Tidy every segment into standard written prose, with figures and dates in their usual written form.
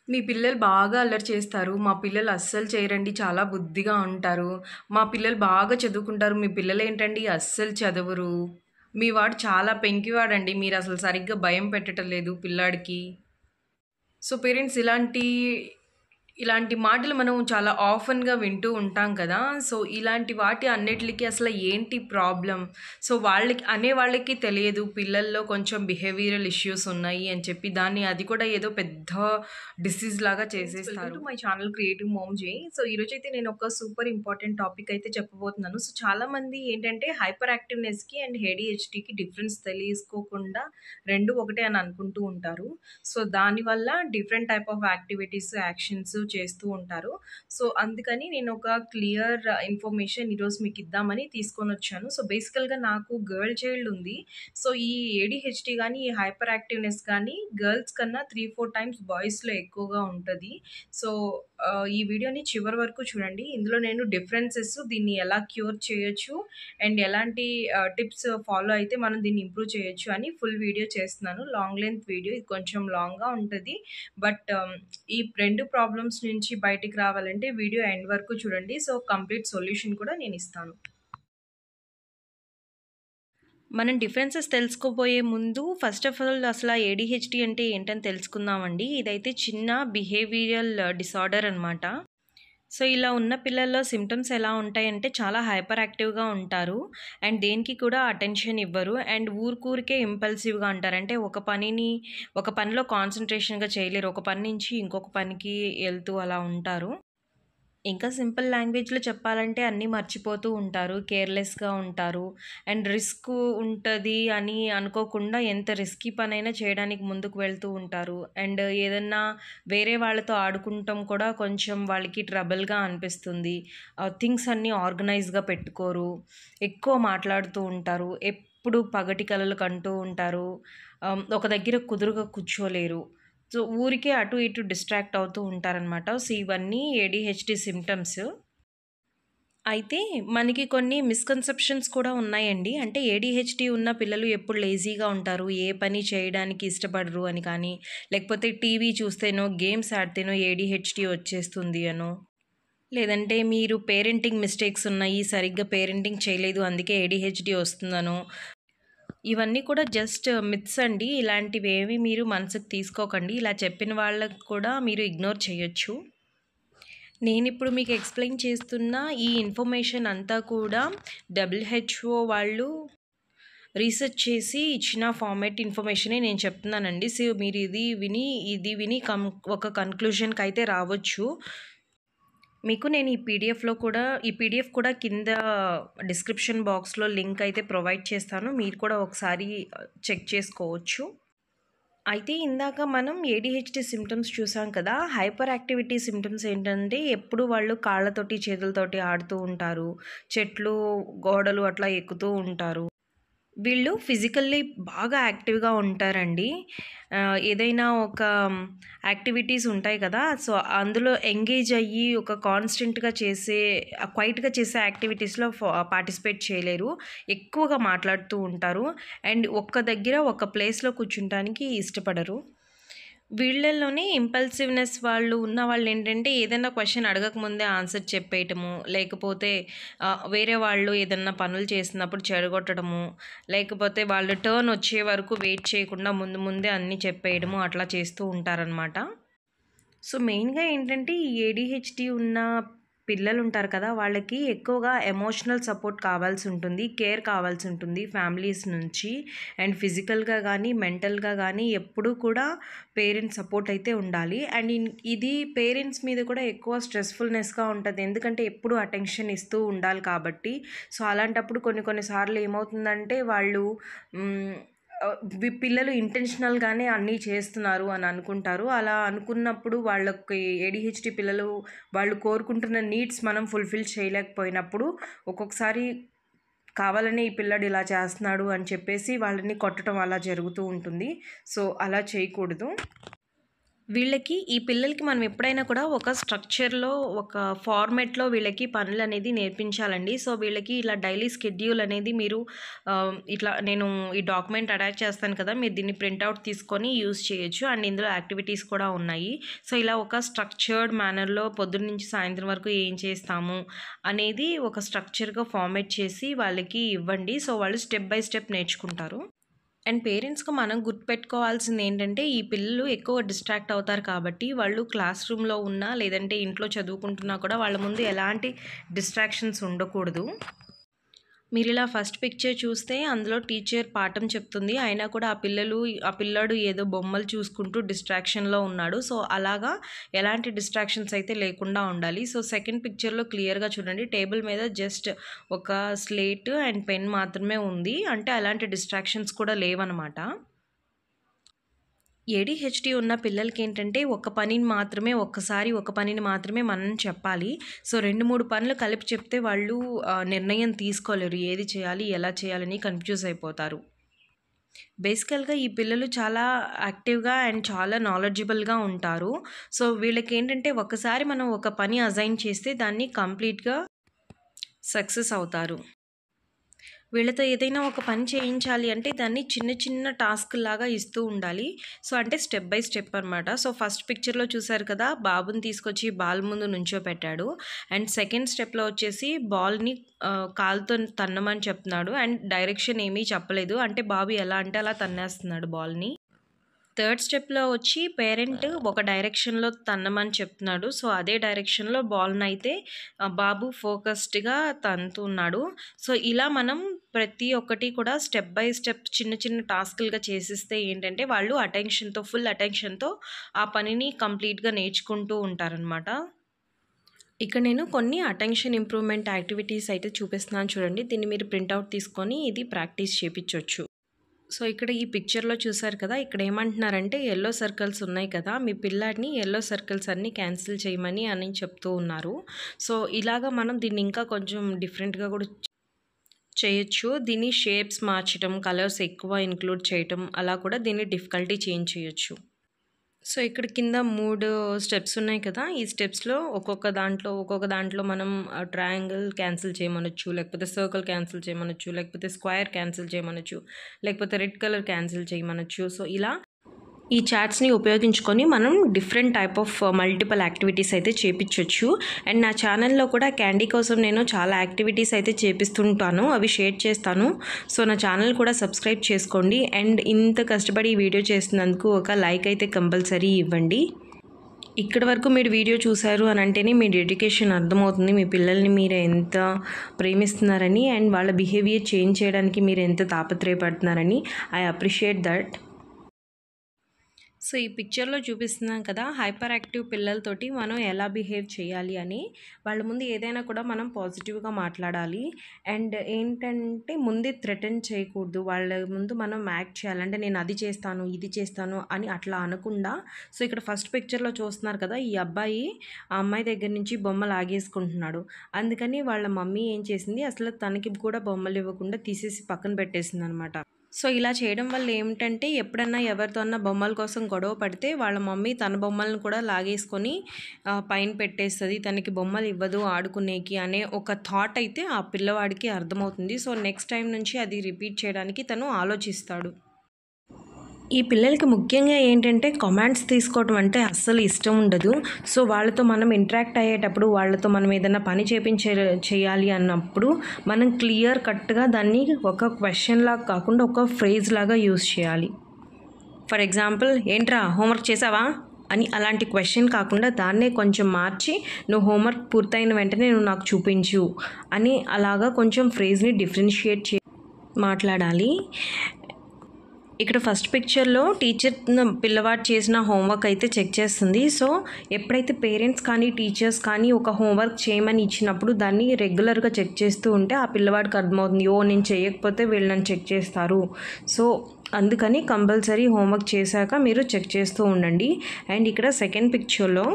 మీ పిల్లలు బాగా అల్లరి చేస్తారు. మా పిల్లలు అస్సలు చేయరండి. చాలా బుద్ధిగా ఉంటారు. మా పిల్లలు బాగా చదువుకుంటారు. మీ పిల్లలేంటండి అస్సలు చదవరు. మీ వాడు చాలా పెంకివాడండి. మీరసలు సరిగ్గా భయం పెట్టటం లేదు పిల్లాడికి. సో, పేరెంట్స్ ఇలాంటి మాటలు మనం చాలా ఆఫెన్‌గా వింటూ ఉంటాం కదా! సో, ఇలాంటి వాటి అన్నిట్లికి అసలు ఏంటి ప్రాబ్లమ్? సో, వాళ్ళకి తెలియదు పిల్లల్లో కొంచెం బిహేవియరల్ ఇష్యూస్ ఉన్నాయి అని చెప్పి అది కూడా ఏదో పెద్ద డిసీజ్ లాగా చేసేస్తారు. Welcome to my channel creative mom J. So, ఈరోజైతే నేను ఒక సూపర్ ఇంపార్టెంట్ టాపిక్ అయితే చెప్పబోతున్నాను. సో, చాలామంది ఏంటంటే హైపర్ యాక్టివ్‌నెస్‌కి అండ్ ఏడీహెచ్‌డీకి డిఫరెన్స్ తెలుసుకోకుండా 2 ఒకటే అని అనుకుంటూ ఉంటారు. సో, దానివల్ల different type of activities, actions చేస్తూ ఉంటారు. సో, అందుకని నేను ఒక క్లియర్ ఇన్ఫర్మేషన్ ఈరోజు మీకు ఇద్దామని తీసుకొనొచ్చాను. సో, బేసికల్‌గా నాకు గర్ల్ చైల్డ్ ఉంది. సో, ఈ ఏడీహెచ్‌డీ గానీ, ఈ హైపర్ యాక్టివ్‌నెస్ కానీ గర్ల్స్ కన్నా 3, 4 టైమ్స్ బాయ్స్‌లో ఎక్కువగా ఉంటది. సో, ఈ వీడియోని చివరి వరకు చూడండి. ఇందులో నేను డిఫరెన్సెస్, దీన్ని ఎలా క్యూర్ చేయొచ్చు అండ్ ఎలాంటి టిప్స్ ఫాలో అయితే మనం దీన్ని ఇంప్రూవ్ చేయొచ్చు అని ఫుల్ వీడియో చేస్తున్నాను. Long length video. ఇది కొంచెం లాంగ్‌గా ఉంటది. బట్ ఈ 2 ప్రాబ్లమ్స్ నుంచి బయటికి రావాలంటే వీడియో ఎండ్ వరకు చూడండి. సో, కంప్లీట్ సొల్యూషన్ కూడా నేనిస్తాను. మనం డిఫరెన్సెస్ తెలుసుకోబోయే ముందు ఫస్ట్ ఆఫ్ ఆల్ అసల ఏడీహెచ్‌డీ అంటే ఏంటని తెలుసుకుందామండి. ఇదైతే చిన్న బిహేవియరల్ డిసార్డర్ అనమాట. సో, ఇలా ఉన్న పిల్లల్లో సింప్టమ్స్ ఎలా ఉంటాయంటే చాలా హైపర్ యాక్టివ్‌గా ఉంటారు. అండ్ దేనికి కూడా అటెన్షన్ ఇవ్వరు. అండ్ ఊరికే ఇంపల్సివ్‌గా అంటారు. అంటే ఒక పనిలో కాన్సంట్రేషన్‌గా చేయలేరు. ఒక పని నుంచి ఇంకొక పనికి ఎళ్తూ అలా ఉంటారు. ఇంకా సింపుల్ లాంగ్వేజ్‌లో చెప్పాలంటే అన్నీ మర్చిపోతూ ఉంటారు. కేర్‌లెస్‌గా ఉంటారు. అండ్ రిస్క్ ఉంటది అని అనుకోకుండా ఎంత రిస్కీ పనైనా చేయడానికి ముందుకు వెళ్తూ ఉంటారు. అండ్ ఏదన్నా వేరే వాళ్ళతో ఆడుకుంటం కూడా కొంచెం వాళ్ళకి ట్రబుల్‌గా అనిపిస్తుంది. థింగ్స్ అన్నీ ఆర్గనైజ్‌గా పెట్టుకోరు. ఎక్కువ మాట్లాడుతూ ఉంటారు. ఎప్పుడు పగటి కలలు కంటూ ఉంటారు. ఒక దగ్గర కుదురుగా కూర్చోలేరు. సో, ఊరికే అటు ఇటు డిస్ట్రాక్ట్ అవుతూ ఉంటారనమాట. సో, ఇవన్నీ ఏడీహెచ్‌డీ సింప్టమ్స్. అయితే మనకి కొన్ని మిస్‌కన్సెప్షన్స్ కూడా ఉన్నాయండి. అంటే ఏడీహెచ్‌డీ ఉన్న పిల్లలు ఎప్పుడు లేజీగా ఉంటారు, ఏ పని చేయడానికి ఇష్టపడరు అని కానీ, లేకపోతే టీవీ చూస్తేనో, గేమ్స్ ఆడితేనో ఏడీహెచ్‌డీ వచ్చేస్తుంది అనో, లేదంటే మీరు పేరెంటింగ్ మిస్టేక్స్ ఉన్నాయి, సరిగ్గా పేరెంటింగ్ చేయలేదు అందుకే ఏడీహెచ్‌డీ వస్తుందనో, ఇవన్నీ కూడా జస్ట్ మిత్స్ అండి. ఇలాంటివేవి మీరు మనసుకు తీసుకోకండి. ఇలా చెప్పిన వాళ్ళకి కూడా మీరు ఇగ్నోర్ చేయొచ్చు. నేనిప్పుడు మీకు ఎక్స్‌ప్లెయిన్ చేస్తున్న ఈ ఇన్ఫర్మేషన్ అంతా కూడా డబ్ల్యూహెచ్ఓ వాళ్ళు రీసెర్చ్ చేసి ఇచ్చిన ఫార్మాట్ ఇన్ఫర్మేషనే నేను చెప్తున్నానండి. సో, మీరు ఇది విని ఒక కన్‌క్లూజన్‌కైతే రావచ్చు. మీకు నేను ఈ పీడిఎఫ్ కూడా కింద డిస్క్రిప్షన్ బాక్స్‌లో లింక్ అయితే ప్రొవైడ్ చేస్తాను. మీరు కూడా ఒకసారి చెక్ చేసుకోవచ్చు. అయితే ఇందాక మనం ఏడీహెచ్‌డీ సింప్టమ్స్ చూసాం కదా! హైపర్ యాక్టివిటీ సింప్టమ్స్ ఏంటంటే ఎప్పుడు వాళ్ళు కాళ్ళతోటి, చేతులతోటి ఆడుతూ ఉంటారు. చెట్లు, గోడలు అట్లా ఎక్కుతూ ఉంటారు. వీళ్ళు ఫిజికల్లీ బాగా యాక్టివ్‌గా ఉంటారండి. ఏదైనా ఒక యాక్టివిటీస్ ఉంటాయి కదా! సో, అందులో ఎంగేజ్ అయ్యి ఒక క్వైట్‌గా చేసే యాక్టివిటీస్‌లో పార్టిసిపేట్ చేయలేరు. ఎక్కువగా మాట్లాడుతూ ఉంటారు. అండ్ ఒక్క దగ్గర ఒక ప్లేస్‌లో కూర్చుంటానికి ఇష్టపడరు. వీళ్ళల్లోనే ఇంపల్సివ్‌నెస్ ఉన్నవాళ్ళేంటంటే ఏదైనా క్వెషన్ అడగకముందే ఆన్సర్ చెప్పేయటము, లేకపోతే వేరే వాళ్ళు ఏదన్నా పనులు చేస్తున్నప్పుడు చెడగొట్టడము, లేకపోతే వాళ్ళ టర్న్ వచ్చే వరకు వెయిట్ చేయకుండా ముందే అన్నీ చెప్పేయడము అట్లా చేస్తూ ఉంటారనమాట. సో, మెయిన్‌గా ఏంటంటే ఈ ఏడీహెచ్‌డీ ఉన్న పిల్లలుంటారు కదా! వాళ్ళకి ఎక్కువగా ఎమోషనల్ సపోర్ట్ కావాల్సుంటుంది. కేర్ కావాల్సుంటుంది ఫ్యామిలీస్ నుంచి. అండ్ ఫిజికల్‌గా గానీ, మెంటల్‌గా గానీ ఎప్పుడూ కూడా పేరెంట్స్ సపోర్ట్ అయితే ఉండాలి. అండ్ ఇది పేరెంట్స్ మీద కూడా ఎక్కువ స్ట్రెస్‌ఫుల్‌నెస్‌గా ఉంటది. ఎందుకంటే ఎప్పుడూ అటెన్షన్ ఇస్తూ ఉండాలి కాబట్టి. సో, అలాంటప్పుడు కొన్ని సార్లు ఏమవుతుందంటే వాళ్ళు హ్మ్. పిల్లలు ఇంటెన్షనల్‌గానే అన్నీ చేస్తున్నారు అని అనుకుంటారు. అలా అనుకున్నప్పుడు వాళ్ళకి ఏడీహెచ్‌డీ పిల్లలు వాళ్ళు కోరుకుంటున్న నీడ్స్ మనం ఫుల్‌ఫిల్ చేయలేకపోయినప్పుడు ఒక్కొక్కసారి కావాలనే ఈ పిల్లాడు ఇలా చేస్తున్నాడు అని చెప్పేసి వాళ్ళని కొట్టడం అలా జరుగుతూ ఉంటుంది. సో, అలా చేయకూడదు. వీళ్ళకి ఈ పిల్లలకి మనం ఎప్పుడైనా కూడా ఒక స్ట్రక్చర్‌లో, ఒక ఫార్మాట్‌లో వీళ్ళకి పనులనేది నేర్పించాలండి. సో, వీళ్ళకి ఇలా డైలీ స్కెడ్యూల్ అనేది మీరు ఇట్లా నేను ఈ డాక్యుమెంట్ అటాచ్ చేస్తాను కదా! మీరు దీన్ని ప్రింటౌట్ తీసుకొని యూజ్ చేయొచ్చు. అండ్ ఇందులో యాక్టివిటీస్ కూడా ఉన్నాయి. సో, ఇలా ఒక స్ట్రక్చర్డ్ మేనర్‌లో పొద్దున్న నుంచి సాయంత్రం వరకు ఏం చేస్తాము అనేది ఒక స్ట్రక్చర్‌గా ఫార్మాట్ చేసి వాళ్ళకి ఇవ్వండి. సో, వాళ్ళు స్టెప్ బై స్టెప్ నేర్చుకుంటారు. అండ్ పేరెంట్స్‌గా మనం గుర్తుపెట్టుకోవాల్సింది ఏంటంటే, ఈ పిల్లలు ఎక్కువ డిస్ట్రాక్ట్ అవుతారు కాబట్టి, వాళ్ళు క్లాస్ రూమ్‌లో ఉన్నా, లేదంటే ఇంట్లో చదువుకుంటున్నా కూడా వాళ్ళ ముందు ఎలాంటి డిస్ట్రాక్షన్స్ ఉండకూడదు. మీరిలా ఫస్ట్ పిక్చర్ చూస్తే అందులో టీచర్ పాఠం చెప్తుంది. అయినా కూడా ఆ పిల్లాడు ఏదో బొమ్మలు చూసుకుంటూ డిస్ట్రాక్షన్‌లో ఉన్నాడు. సో, అలాగా ఎలాంటి డిస్ట్రాక్షన్స్ అయితే లేకుండా ఉండాలి. సో, సెకండ్ పిక్చర్‌లో క్లియర్‌గా చూడండి. టేబుల్ మీద జస్ట్ ఒక స్లేట్ అండ్ పెన్ మాత్రమే ఉంది. అంటే అలాంటి డిస్ట్రాక్షన్స్ కూడా లేవనమాట. ఏడీహెచ్‌డీ ఉన్న పిల్లలకేంటంటే ఒక పనిని మాత్రమే మనం చెప్పాలి. సో, 2, 3 పనులు కలిపి చెప్తే వాళ్ళు నిర్ణయం తీసుకోలేరు. ఏది చేయాలి? ఎలా చేయాలని కన్‌ఫ్యూజ్ అయిపోతారు. బేసికల్‌గా ఈ పిల్లలు చాలా యాక్టివ్‌గా అండ్ చాలా నాలెడ్జబుల్‌గా ఉంటారు. సో, వీళ్ళకేంటంటే ఒకసారి మనం ఒక పని అసైన్ చేస్తే దాన్ని కంప్లీట్‌గా సక్సెస్ అవుతారు. వీళ్ళతో ఏదైనా ఒక పని చేయించాలి అంటే దాన్ని చిన్న చిన్న టాస్క్‌లాగా ఇస్తూ ఉండాలి. సో, అంటే స్టెప్ బై స్టెప్ అనమాట. సో, ఫస్ట్ పిక్చర్‌లో చూసారు కదా! బాబుని తీసుకొచ్చి బాల్ ముందు నుంచోపెట్టాడు. అండ్ సెకండ్ స్టెప్‌లో వచ్చేసి బాల్‌ని కాలుతో తన్నమని చెప్తున్నాడు. అండ్ డైరెక్షన్ ఏమీ చెప్పలేదు. అంటే బాబు ఎలా అంటే అలా తన్నేస్తున్నాడు బాల్‌ని. థర్డ్ స్టెప్‌లో వచ్చి పేరెంట్ ఒక డైరెక్షన్‌లో తన్నమని చెప్తున్నాడు. సో, అదే డైరెక్షన్‌లో బాల్‌నయితే బాబు ఫోకస్డ్‌గా తంతున్నాడు. సో, ఇలా మనం ప్రతి ఒక్కటి కూడా స్టెప్ బై స్టెప్ చిన్న చిన్న టాస్కులుగా చేసిస్తే ఏంటంటే వాళ్ళు ఫుల్ అటెన్షన్‌తో ఆ పనిని కంప్లీట్‌గా నేర్చుకుంటూ ఉంటారనమాట. ఇక్కడ నేను కొన్ని అటెన్షన్ ఇంప్రూవ్‌మెంట్ యాక్టివిటీస్ అయితే చూపిస్తున్నాను చూడండి. దీన్ని మీరు ప్రింటౌట్ తీసుకొని ఇది ప్రాక్టీస్ చేపిచ్చొచ్చు. సో, ఇక్కడ ఈ పిక్చర్‌లో చూసారు కదా! ఇక్కడ ఏమంటున్నారంటే యెల్లో సర్కిల్స్ ఉన్నాయి కదా! మీ పిల్లాడిని యెల్లో సర్కిల్స్ అన్నీ క్యాన్సిల్ చేయమని అని చెప్తూ ఉన్నారు. సో, ఇలాగా మనం దీన్ని ఇంకా కొంచెం డిఫరెంట్‌గా కూడా చేయొచ్చు. దీన్ని షేప్స్ మార్చటం, కలర్స్ ఎక్కువ ఇంక్లూడ్ చేయటం అలా కూడా దీన్ని డిఫికల్టీ చేంజ్ చేయొచ్చు. సో, ఇక్కడ కింద 3 స్టెప్స్ ఉన్నాయి కదా! ఈ స్టెప్స్‌లో ఒక్కొక్క దాంట్లో మనం ట్రయాంగిల్ క్యాన్సిల్ చేయమనొచ్చు, లేకపోతే సర్కిల్ క్యాన్సిల్ చేయమనొచ్చు, లేకపోతే స్క్వేర్ క్యాన్సిల్ చేయమనొచ్చు, లేకపోతే రెడ్ కలర్ క్యాన్సిల్ చేయమనొచ్చు. సో, ఇలా ఈ చార్ట్స్‌ని ఉపయోగించుకొని మనం different type of multiple activities అయితే చేపిచ్చొచ్చు. అండ్ నా ఛానల్‌లో కూడా క్యాండీ కోసం నేను చాలా యాక్టివిటీస్ అయితే చేపిస్తుంటాను. అవి షేర్ చేస్తాను. సో, నా ఛానల్ కూడా సబ్స్క్రైబ్ చేసుకోండి. అండ్ ఇంత కష్టపడి ఈ వీడియో చేస్తున్నందుకు ఒక లైక్ అయితే కంపల్సరీ ఇవ్వండి. ఇక్కడి వరకు మీరు వీడియో చూసారు అని అంటేనే మీ డెడికేషన్ అర్థమవుతుంది. మీ పిల్లల్ని మీరు ఎంత ప్రేమిస్తున్నారని అండ్ వాళ్ళ బిహేవియర్ చేంజ్ చేయడానికి మీరు ఎంత తాపత్రయపడుతున్నారని ఐ అప్రిషియేట్ దట్. సో, ఈ పిక్చర్‌లో చూపిస్తున్నాం కదా! హైపర్ యాక్టివ్ పిల్లలతోటి మనం ఎలా బిహేవ్ చేయాలి అని. వాళ్ళ ముందు ఏదైనా కూడా మనం పాజిటివ్‌గా మాట్లాడాలి. అండ్ ఏంటంటే ముందే థ్రెటన్ చేయకూడదు. వాళ్ళ ముందు మనం యాక్ట్ చేయాలి. అంటే నేను అది చేస్తాను, ఇది చేస్తాను అని అట్లా అనకుండా. సో, ఇక్కడ ఫస్ట్ పిక్చర్‌లో చూస్తున్నారు కదా! ఈ అబ్బాయి ఆ అమ్మాయి దగ్గర నుంచి బొమ్మ లాగేసుకుంటున్నాడు. అందుకని వాళ్ళ మమ్మీ ఏం చేసింది అసలు తనకి కూడా బొమ్మలు ఇవ్వకుండా తీసేసి పక్కన పెట్టేసిందనమాట. సో, ఇలా చేయడం వల్ల ఏమిటంటే ఎప్పుడన్నా ఎవరితో అన్నా బొమ్మల కోసం గొడవ పడితే వాళ్ళ మమ్మీ తన బొమ్మలను కూడా లాగేసుకొని పైన పెట్టేస్తది. తనకి బొమ్మలు ఇవ్వదు ఆడుకునేకి అనే ఒక థాట్ అయితే ఆ పిల్లవాడికి అర్థమవుతుంది. సో, నెక్స్ట్ టైం నుంచి అది రిపీట్ చేయడానికి తను ఆలోచిస్తాడు. ఈ పిల్లలకి ముఖ్యంగా ఏంటంటే కమాండ్స్ తీసుకోవడం అంటే అస్సలు ఇష్టం ఉండదు. సో, వాళ్ళతో మనం ఇంటరాక్ట్ అయ్యేటప్పుడు వాళ్ళతో మనం ఏదైనా పని చేయాలి అన్నప్పుడు మనం క్లియర్ కట్‌గా దాన్ని ఒక క్వెషన్ లాగా కాకుండా ఒక ఫ్రేజ్ లాగా యూజ్ చేయాలి. ఫర్ ఎగ్జాంపుల్ ఏంట్రా హోంవర్క్ చేసావా? అని అలాంటి క్వెషన్ కాకుండా దాన్నే కొంచెం మార్చి నువ్వు హోంవర్క్ పూర్తయిన వెంటనే నువ్వు నాకు చూపించు అని అలాగా కొంచెం ఫ్రేజ్‌ని డిఫరెన్షియేట్ మాట్లాడాలి. ఇక్కడ ఫస్ట్ పిక్చర్‌లో టీచర్ పిల్లవాడు చేసిన హోంవర్క్ అయితే చెక్ చేస్తుంది. సో, ఎప్పుడైతే పేరెంట్స్ కానీ, టీచర్స్ కానీ ఒక హోంవర్క్ చేయమని ఇచ్చినప్పుడు దాన్ని రెగ్యులర్‌గా చెక్ చేస్తూ ఉంటే ఆ పిల్లవాడికి అర్థమవుతుంది. నేను చేయకపోతే వీళ్ళు నన్ను చెక్ చేస్తారు. సో, అందుకని కంపల్సరీ హోంవర్క్ చేశాక మీరు చెక్ చేస్తూ ఉండండి. అండ్ ఇక్కడ సెకండ్ పిక్చర్‌లో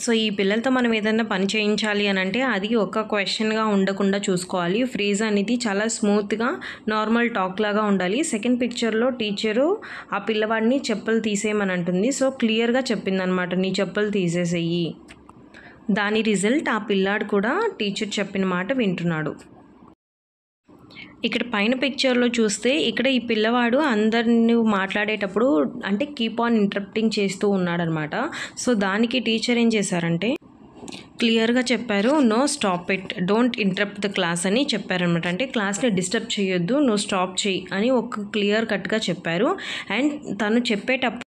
సో ఈ పిల్లలతో మనం ఏదైనా పని చేయించాలి అని అంటే అది ఒక క్వశ్చన్గా ఉండకుండా చూసుకోవాలి. ఫ్రేజ్ అనేది చాలా స్మూత్గా నార్మల్ టాక్ లాగా ఉండాలి. సెకండ్ పిక్చర్లో టీచరు ఆ పిల్లవాడిని చెప్పులు తీసేయమని అంటుంది. సో క్లియర్గా చెప్పిందనమాట, నీ చెప్పులు తీసేసేయి. దాని రిజల్ట్ ఆ పిల్లాడు కూడా టీచర్ చెప్పిన మాట వింటున్నాడు. ఇక్కడ పైన పిక్చర్లో చూస్తే ఇక్కడ ఈ పిల్లవాడు అందరిని మాట్లాడేటప్పుడు అంటే కీప్ ఆన్ ఇంటరప్టింగ్ చేస్తూ ఉన్నాడనమాట. సో దానికి టీచర్ ఏం చేశారంటే క్లియర్గా చెప్పారు, no stop it, don't interrupt the class అని చెప్పారనమాట. అంటే క్లాస్ని డిస్టర్బ్ చేయొద్దు, నువ్వు స్టాప్ చేయి అని ఒక క్లియర్ కట్గా చెప్పారు. అండ్ తను చెప్పేటప్పుడు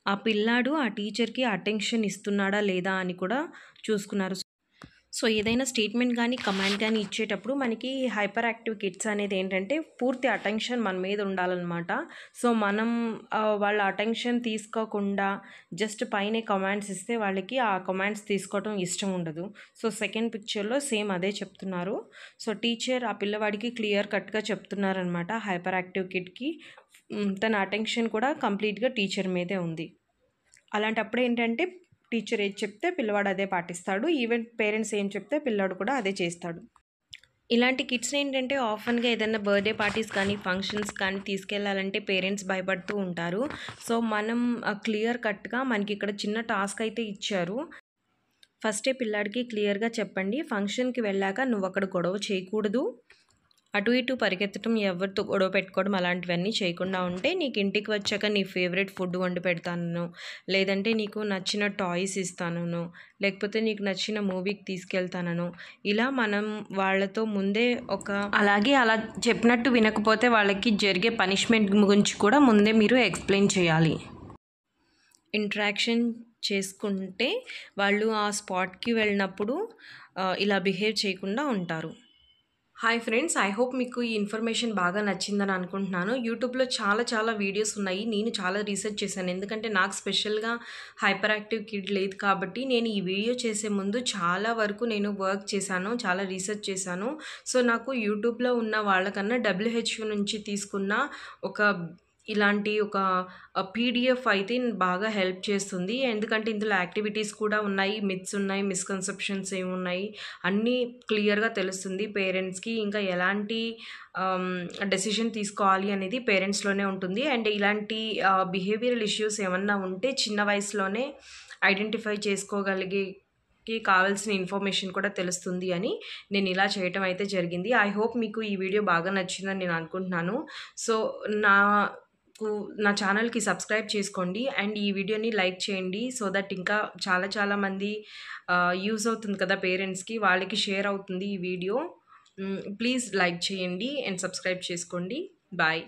ఆ పిల్లాడు ఆ టీచర్కి అటెన్షన్ ఇస్తున్నాడా లేదా అని కూడా చూసుకున్నారు. సో ఏదైనా స్టేట్మెంట్ కానీ కమాండ్ కానీ ఇచ్చేటప్పుడు మనకి హైపర్ యాక్టివ్ కిడ్స్ అనేది ఏంటంటే పూర్తి అటెన్షన్ మన మీద ఉండాలన్నమాట. సో మనం వాళ్ళ అటెన్షన్ తీసుకోకుండా జస్ట్ పైనే కమాండ్స్ ఇస్తే వాళ్ళకి ఆ కమాండ్స్ తీసుకోవడం ఇష్టం ఉండదు. సో సెకండ్ పిక్చర్లో సేమ్ అదే చెప్తున్నారు. సో టీచర్ ఆ పిల్లవాడికి క్లియర్ కట్గా చెప్తున్నారనమాట. హైపర్ యాక్టివ్ కిడ్కి తన అటెన్షన్ కూడా కంప్లీట్గా టీచర్ మీదే ఉంది. అలాంటప్పుడు ఏంటంటే టీచర్ ఏది చెప్తే పిల్లవాడు అదే పాటిస్తాడు. ఈవెన్ పేరెంట్స్ ఏం చెప్తే పిల్లాడు కూడా అదే చేస్తాడు. ఇలాంటి కిడ్స్ని ఏంటంటే ఆఫన్గా ఏదైనా బర్త్డే పార్టీస్ కానీ ఫంక్షన్స్ కానీ తీసుకెళ్ళాలంటే పేరెంట్స్ భయపడుతూ ఉంటారు. సో మనం క్లియర్ కట్గా మనకి ఇక్కడ చిన్న టాస్క్ అయితే ఇచ్చారు. ఫస్టే పిల్లాడికి క్లియర్గా చెప్పండి, ఫంక్షన్కి వెళ్ళాక నువ్వు అక్కడ గొడవ చేయకూడదు, అటు ఇటు పరిగెత్తడం, ఎవరితో గొడవ పెట్టుకోవడం అలాంటివన్నీ చేయకుండా ఉంటే నీకు ఇంటికి వచ్చాక నీ ఫేవరెట్ ఫుడ్ వండి పెడతాను, లేదంటే నీకు నచ్చిన టాయ్స్ ఇస్తాను, లేకపోతే నీకు నచ్చిన మూవీకి తీసుకెళ్తాను. ఇలా మనం వాళ్ళతో ముందే అలాగే అలా చెప్పినట్టు వినకపోతే వాళ్ళకి జరిగే పనిష్మెంట్ గురించి కూడా ముందే మీరు ఎక్స్ప్లెయిన్ చేయాలి. ఇంటరాక్షన్ చేసుకుంటే వాళ్ళు ఆ స్పాట్కి వెళ్ళినప్పుడు ఇలా బిహేవ్ చేయకుండా ఉంటారు. హాయ్ ఫ్రెండ్స్, ఐ హోప్ మీకు ఈ ఇన్ఫర్మేషన్ బాగా నచ్చిందని అనుకుంటున్నాను. యూట్యూబ్లో చాలా వీడియోస్ ఉన్నాయి. నేను చాలా రీసెర్చ్ చేశాను, ఎందుకంటే నాకు స్పెషల్గా హైపర్ యాక్టివ్ కిడ్ లేదు కాబట్టి నేను ఈ వీడియో చేసే ముందు చాలా వరకు నేను వర్క్ చేశాను, చాలా రీసెర్చ్ చేశాను. సో నాకు యూట్యూబ్లో ఉన్న వాళ్ళకన్నా WHO నుంచి తీసుకున్న ఇలాంటి ఒక పీడిఎఫ్ అయితే బాగా హెల్ప్ చేస్తుంది. ఎందుకంటే ఇందులో యాక్టివిటీస్ కూడా ఉన్నాయి, మిత్స్ ఉన్నాయి, మిస్కన్సెప్షన్స్ ఏమున్నాయి అన్నీ క్లియర్గా తెలుస్తుంది పేరెంట్స్కి. ఇంకా ఎలాంటి డెసిషన్ తీసుకోవాలి అనేది పేరెంట్స్లోనే ఉంటుంది. అండ్ ఇలాంటి బిహేవియరల్ ఇష్యూస్ ఏమన్నా ఉంటే చిన్న వయసులోనే ఐడెంటిఫై చేసుకోగలిగే కావాల్సిన ఇన్ఫర్మేషన్ కూడా తెలుస్తుంది అని నేను ఇలా చేయటం అయితే జరిగింది. ఐ హోప్ మీకు ఈ వీడియో బాగా నచ్చిందని నేను అనుకుంటున్నాను. సో నా ఛానల్కి సబ్స్క్రైబ్ చేసుకోండి అండ్ ఈ వీడియోని లైక్ చేయండి. సో దట్ ఇంకా చాలా మంది యూజ్ అవుతుంది కదా పేరెంట్స్కి, వాళ్ళకి షేర్ అవుతుంది ఈ వీడియో. ప్లీజ్ లైక్ చేయండి అండ్ సబ్స్క్రైబ్ చేసుకోండి. బాయ్.